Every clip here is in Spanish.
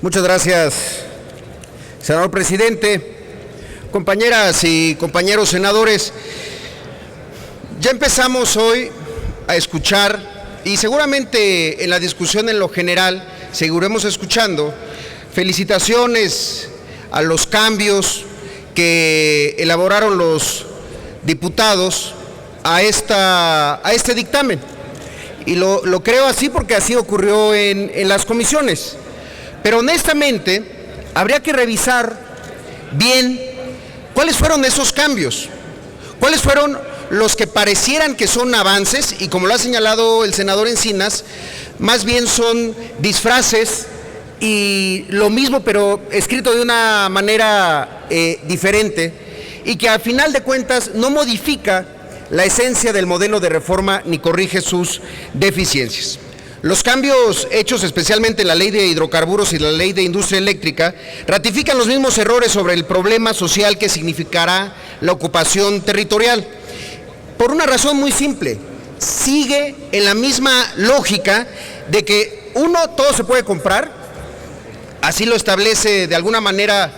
Muchas gracias, senador presidente. Compañeras y compañeros senadores, ya empezamos hoy a escuchar, y seguramente en la discusión en lo general seguiremos escuchando, felicitaciones a los cambios que elaboraron los diputados a este dictamen. Y lo creo así porque así ocurrió en las comisiones. Pero honestamente, habría que revisar bien cuáles fueron esos cambios, cuáles fueron los que parecieran que son avances, y como lo ha señalado el senador Encinas, más bien son disfraces y lo mismo pero escrito de una manera diferente, y que al final de cuentas no modifica la esencia del modelo de reforma ni corrige sus deficiencias. Los cambios hechos especialmente en la Ley de Hidrocarburos y la Ley de Industria Eléctrica ratifican los mismos errores sobre el problema social que significará la ocupación territorial. Por una razón muy simple, sigue en la misma lógica de que todo se puede comprar, así lo establece de alguna manera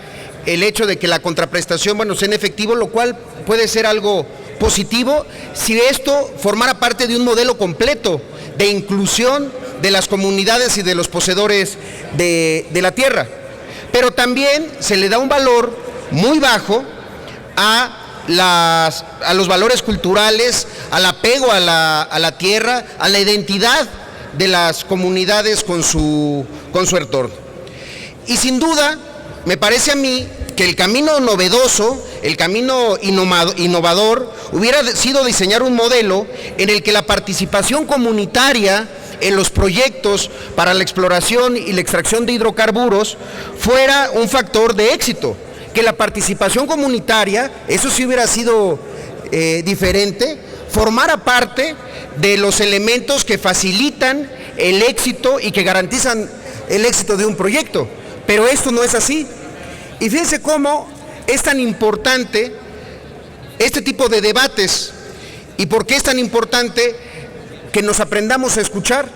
el hecho de que la contraprestación, sea en efectivo, lo cual puede ser algo positivo si esto formara parte de un modelo completo de inclusión de las comunidades y de los poseedores de la tierra. Pero también se le da un valor muy bajo a los valores culturales, al apego a la tierra, a la identidad de las comunidades con su entorno. Y sin duda, me parece a mí que el camino novedoso, el camino innovador, hubiera sido diseñar un modelo en el que la participación comunitaria en los proyectos para la exploración y la extracción de hidrocarburos fuera un factor de éxito, que la participación comunitaria, eso sí hubiera sido diferente, formara parte de los elementos que facilitan el éxito y que garantizan el éxito de un proyecto, pero esto no es así. Y fíjense cómo es tan importante este tipo de debates y por qué es tan importante que nos aprendamos a escuchar.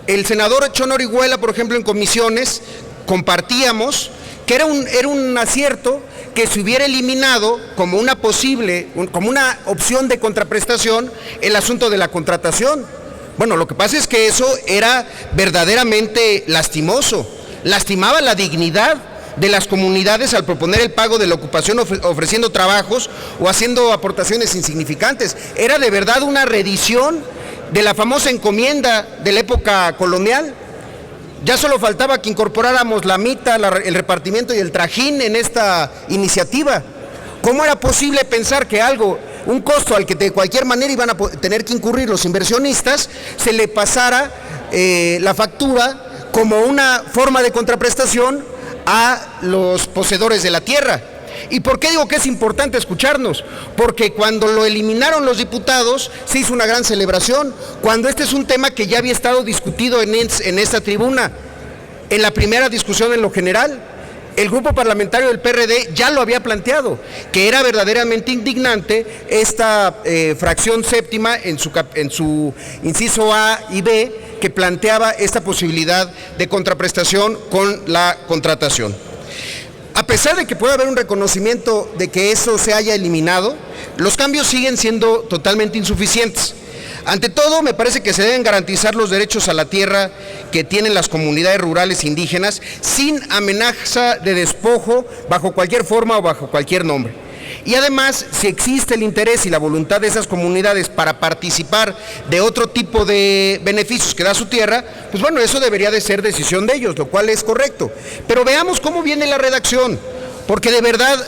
El senador Chon Orihuela, por ejemplo, en comisiones compartíamos que era un acierto que se hubiera eliminado como una opción de contraprestación el asunto de la contratación. Bueno, lo que pasa es que eso era verdaderamente lastimoso, lastimaba la dignidad de las comunidades al proponer el pago de la ocupación ofreciendo trabajos o haciendo aportaciones insignificantes. Era de verdad una reedición de la famosa encomienda de la época colonial. Ya solo faltaba que incorporáramos la mita, el repartimiento y el trajín en esta iniciativa. ¿Cómo era posible pensar que un costo al que de cualquier manera iban a tener que incurrir los inversionistas, se le pasara la factura como una forma de contraprestación a los poseedores de la tierra? ¿Y por qué digo que es importante escucharnos? Porque cuando lo eliminaron los diputados se hizo una gran celebración, cuando este es un tema que ya había estado discutido en esta tribuna. En la primera discusión en lo general, el grupo parlamentario del PRD ya lo había planteado, que era verdaderamente indignante esta fracción séptima en su inciso A y B, que planteaba esta posibilidad de contraprestación con la contratación. A pesar de que puede haber un reconocimiento de que eso se haya eliminado, los cambios siguen siendo totalmente insuficientes. Ante todo, me parece que se deben garantizar los derechos a la tierra que tienen las comunidades rurales indígenas sin amenaza de despojo bajo cualquier forma o bajo cualquier nombre. Y además, si existe el interés y la voluntad de esas comunidades para participar de otro tipo de beneficios que da su tierra, pues bueno, eso debería de ser decisión de ellos, lo cual es correcto. Pero veamos cómo viene la redacción, porque de verdad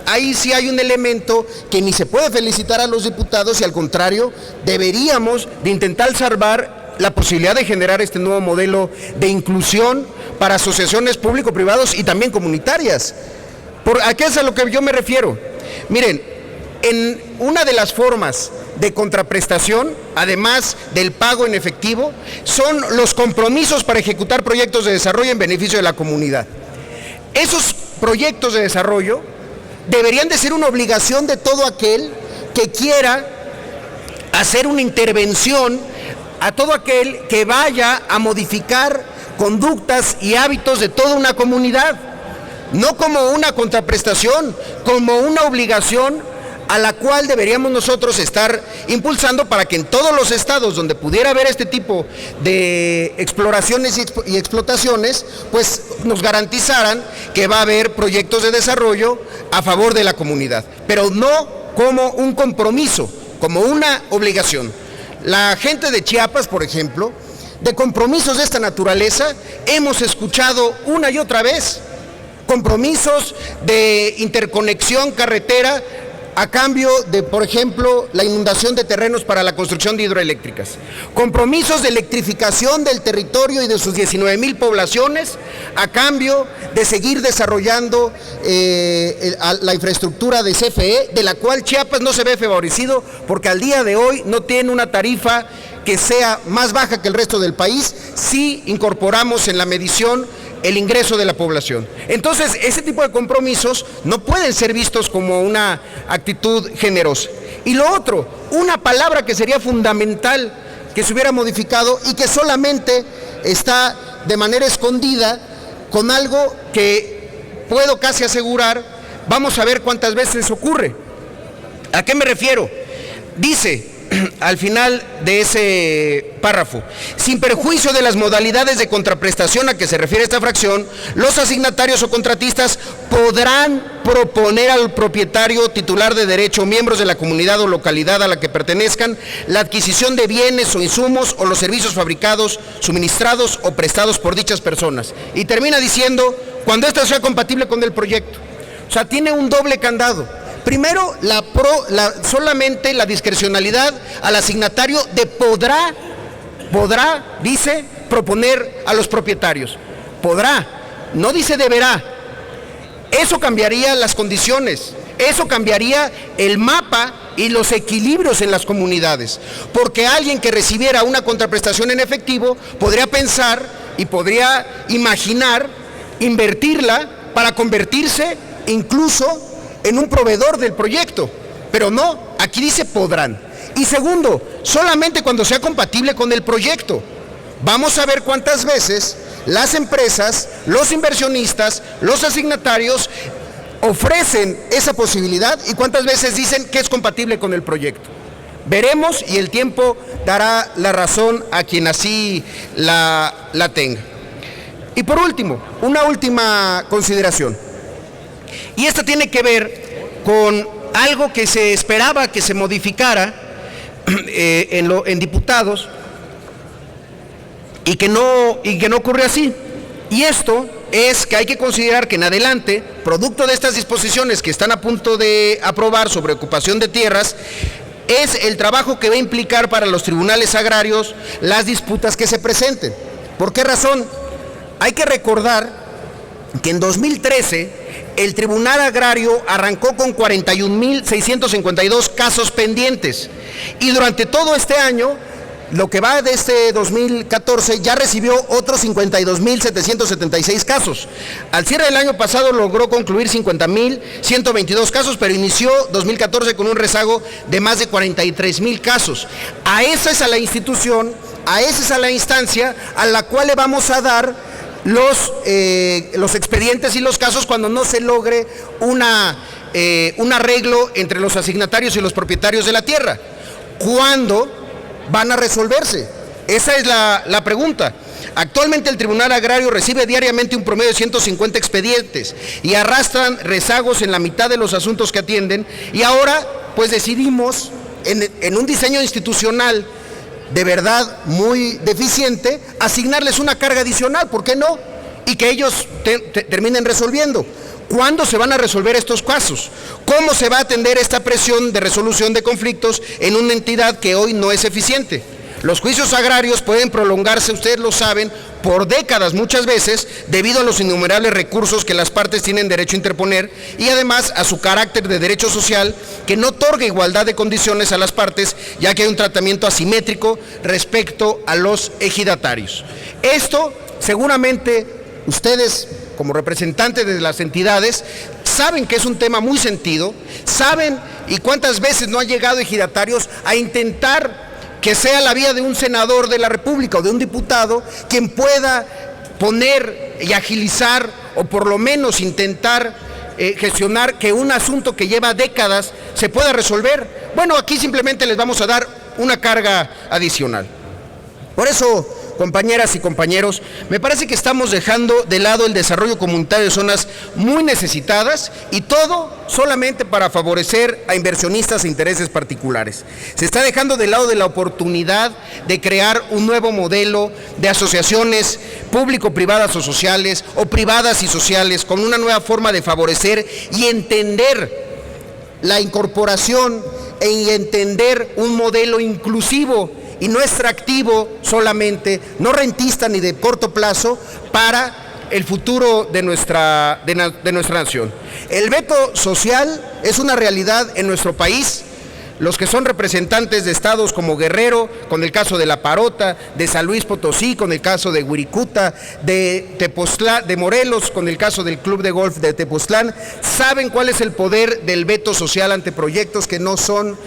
ahí sí hay un elemento que ni se puede felicitar a los diputados y al contrario, deberíamos de intentar salvar la posibilidad de generar este nuevo modelo de inclusión para asociaciones público-privados y también comunitarias. ¿A qué es a lo que yo me refiero? Miren, en una de las formas de contraprestación, además del pago en efectivo, son los compromisos para ejecutar proyectos de desarrollo en beneficio de la comunidad. Esos proyectos de desarrollo deberían de ser una obligación de todo aquel que quiera hacer una intervención, a todo aquel que vaya a modificar conductas y hábitos de toda una comunidad, no como una contraprestación, como una obligación a la cual deberíamos nosotros estar impulsando para que en todos los estados donde pudiera haber este tipo de exploraciones y explotaciones, pues nos garantizaran que va a haber proyectos de desarrollo a favor de la comunidad, pero no como un compromiso, como una obligación. La gente de Chiapas, por ejemplo, de compromisos de esta naturaleza hemos escuchado una y otra vez, compromisos de interconexión carretera a cambio de, por ejemplo, la inundación de terrenos para la construcción de hidroeléctricas, compromisos de electrificación del territorio y de sus 19,000 poblaciones a cambio de seguir desarrollando la infraestructura de CFE, de la cual Chiapas no se ve favorecido porque al día de hoy no tiene una tarifa que sea más baja que el resto del país si incorporamos en la medición el ingreso de la población. Entonces, ese tipo de compromisos no pueden ser vistos como una actitud generosa. Y lo otro, una palabra que sería fundamental que se hubiera modificado y que solamente está de manera escondida con algo que puedo casi asegurar, vamos a ver cuántas veces ocurre. ¿A qué me refiero? Dice al final de ese párrafo: sin perjuicio de las modalidades de contraprestación a que se refiere esta fracción, los asignatarios o contratistas podrán proponer al propietario titular de derecho o miembros de la comunidad o localidad a la que pertenezcan la adquisición de bienes o insumos o los servicios fabricados, suministrados o prestados por dichas personas. Y termina diciendo, cuando ésta sea compatible con el proyecto. O sea, tiene un doble candado. Primero, solamente la discrecionalidad al asignatario de podrá, dice, proponer a los propietarios. Podrá, no dice deberá. Eso cambiaría las condiciones, eso cambiaría el mapa y los equilibrios en las comunidades, porque alguien que recibiera una contraprestación en efectivo podría pensar y podría imaginar invertirla para convertirse incluso en un proveedor del proyecto, pero no, aquí dice podrán. Y segundo, solamente cuando sea compatible con el proyecto. Vamos a ver cuántas veces las empresas, los inversionistas, los asignatarios ofrecen esa posibilidad y cuántas veces dicen que es compatible con el proyecto. Veremos y el tiempo dará la razón a quien así la tenga. Y por último, una última consideración. Y esta tiene que ver con algo que se esperaba que se modificara en diputados y que no ocurre así. Y esto es que hay que considerar que en adelante, producto de estas disposiciones que están a punto de aprobar sobre ocupación de tierras, es el trabajo que va a implicar para los tribunales agrarios las disputas que se presenten. ¿Por qué razón? Hay que recordar que en 2013 el Tribunal Agrario arrancó con 41,652 casos pendientes y durante todo este año, lo que va de este 2014, ya recibió otros 52,776 casos. Al cierre del año pasado logró concluir 50,122 casos, pero inició 2014 con un rezago de más de 43,000 casos. A esa es a la institución, a esa es a la instancia a la cual le vamos a dar los expedientes y los casos cuando no se logre un arreglo entre los asignatarios y los propietarios de la tierra. ¿Cuándo van a resolverse? Esa es la pregunta. Actualmente el Tribunal Agrario recibe diariamente un promedio de 150 expedientes y arrastran rezagos en la mitad de los asuntos que atienden, y ahora pues decidimos en un diseño institucional de verdad muy deficiente, asignarles una carga adicional, ¿por qué no? Y que ellos terminen resolviendo. ¿Cuándo se van a resolver estos casos? ¿Cómo se va a atender esta presión de resolución de conflictos en una entidad que hoy no es eficiente? Los juicios agrarios pueden prolongarse, ustedes lo saben, por décadas muchas veces, debido a los innumerables recursos que las partes tienen derecho a interponer y además a su carácter de derecho social que no otorga igualdad de condiciones a las partes, ya que hay un tratamiento asimétrico respecto a los ejidatarios. Esto seguramente ustedes, como representantes de las entidades, saben que es un tema muy sentido, saben y cuántas veces no han llegado ejidatarios a intentar que sea la vía de un senador de la República o de un diputado quien pueda poner y agilizar, o por lo menos intentar gestionar que un asunto que lleva décadas se pueda resolver. Bueno, aquí simplemente les vamos a dar una carga adicional. Por eso, compañeras y compañeros, me parece que estamos dejando de lado el desarrollo comunitario de zonas muy necesitadas, y todo solamente para favorecer a inversionistas e intereses particulares. Se está dejando de lado de la oportunidad de crear un nuevo modelo de asociaciones público-privadas o sociales, o privadas y sociales, con una nueva forma de favorecer y entender la incorporación y entender un modelo inclusivo y no extractivo solamente, no rentista ni de corto plazo, para el futuro de nuestra nación. El veto social es una realidad en nuestro país. Los que son representantes de estados como Guerrero, con el caso de La Parota, de San Luis Potosí, con el caso de Huiricuta, de Tepoztlán, de Morelos, con el caso del Club de Golf de Tepoztlán, saben cuál es el poder del veto social ante proyectos que no son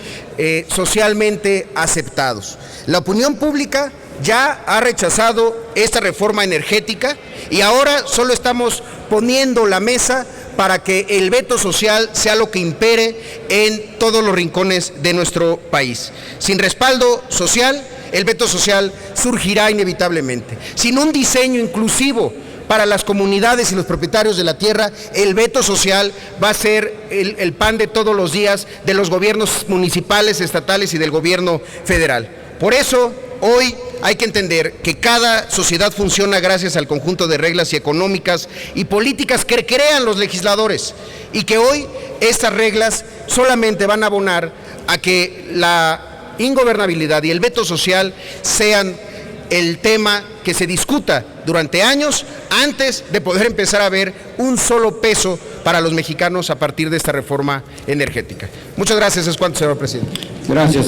socialmente aceptados. La opinión pública ya ha rechazado esta reforma energética, y ahora solo estamos poniendo la mesa para que el veto social sea lo que impere en todos los rincones de nuestro país. Sin respaldo social, el veto social surgirá inevitablemente. Sin un diseño inclusivo para las comunidades y los propietarios de la tierra, el veto social va a ser el pan de todos los días de los gobiernos municipales, estatales y del gobierno federal. Por eso, hoy hay que entender que cada sociedad funciona gracias al conjunto de reglas económicas y políticas que crean los legisladores, y que hoy estas reglas solamente van a abonar a que la ingobernabilidad y el veto social sean el tema que se discuta durante años antes de poder empezar a ver un solo peso para los mexicanos a partir de esta reforma energética. Muchas gracias, es cuanto, señor presidente. Gracias.